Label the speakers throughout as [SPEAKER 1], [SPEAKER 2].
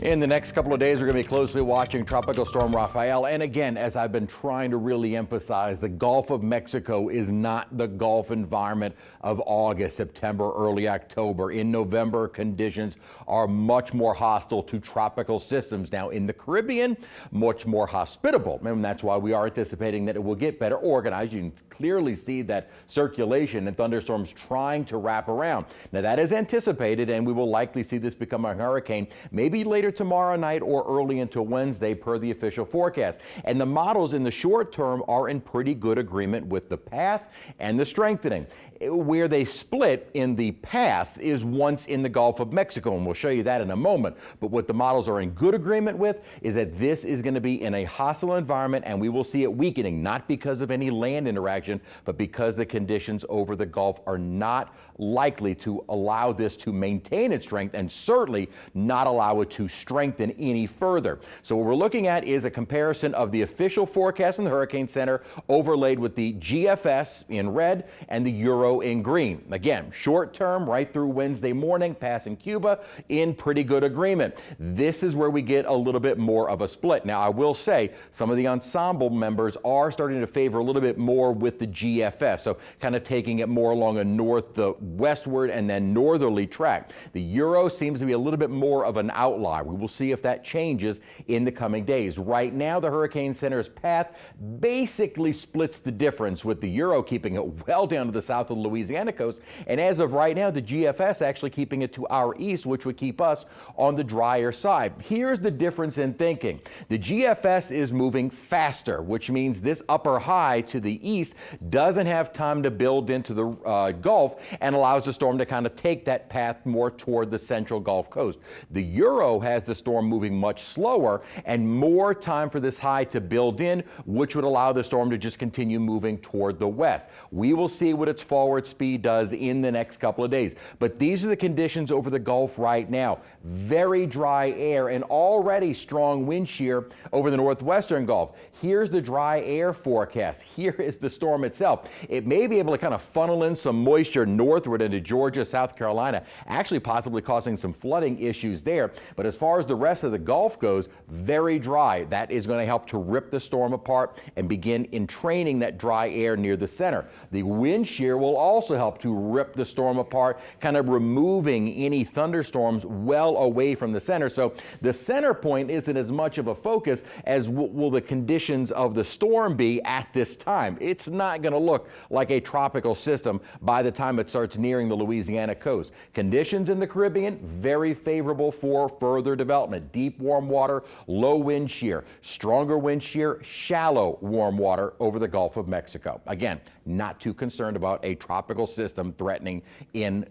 [SPEAKER 1] In the next couple of days, we're going to be closely watching Tropical Storm Rafael. And again, as I've been trying to really emphasize, the Gulf of Mexico is not the Gulf environment of August, September, early October. In November, conditions are much more hostile to tropical systems. Now, in the Caribbean, much more hospitable. And that's why we are anticipating that it will get better organized. You can clearly see that circulation and thunderstorms trying to wrap around. Now, that is anticipated, and we will likely see this become a hurricane maybe later tomorrow night or early into Wednesday per the official forecast. And the models in the short term are in pretty good agreement with the path and the strengthening. Where they split in the path is once in the Gulf of Mexico, and we'll show you that in a moment. But what the models are in good agreement with is that this is going to be in a hostile environment, and we will see it weakening, not because of any land interaction, but because the conditions over the Gulf are not likely to allow this to maintain its strength, and certainly not allow it to strengthen any further. So what we're looking at is a comparison of the official forecast from the Hurricane Center overlaid with the GFS in red and the Euro in green. Again, short term right through Wednesday morning, passing Cuba in pretty good agreement. This is where we get a little bit more of a split. Now, I will say some of the ensemble members are starting to favor a little bit more with the GFS, so kind of taking it more along a north, the westward, and then northerly track. The Euro seems to be a little bit more of an outlier. We will see if that changes in the coming days. Right now, the Hurricane Center's path basically splits the difference, with the Euro keeping it well down to the south of the Louisiana coast, and as of right now, the GFS actually keeping it to our east, which would keep us on the drier side. Here's the difference in thinking. The GFS is moving faster, which means this upper high to the east doesn't have time to build into the Gulf and allows the storm to kind of take that path more toward the central Gulf Coast. The Euro has the storm moving much slower and more time for this high to build in, which would allow the storm to just continue moving toward the west. We will see what its forward speed does in the next couple of days. But these are the conditions over the Gulf right now. Very dry air and already strong wind shear over the northwestern Gulf. Here's the dry air forecast. Here is the storm itself. It may be able to kind of funnel in some moisture northward into Georgia, South Carolina, actually possibly causing some flooding issues there. But as far as the rest of the Gulf goes, very dry. That is going to help to rip the storm apart and begin entraining that dry air near the center. The wind shear will also help to rip the storm apart, kind of removing any thunderstorms well away from the center. So the center point isn't as much of a focus as will the conditions of the storm be at this time. It's not going to look like a tropical system by the time it starts nearing the Louisiana coast. Conditions in the Caribbean, very favorable for further development. Deep warm water, low wind shear, stronger wind shear, shallow warm water over the Gulf of Mexico. Again, not too concerned about a tropical system threatening in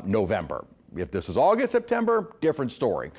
[SPEAKER 1] November. If this was August, September, different story.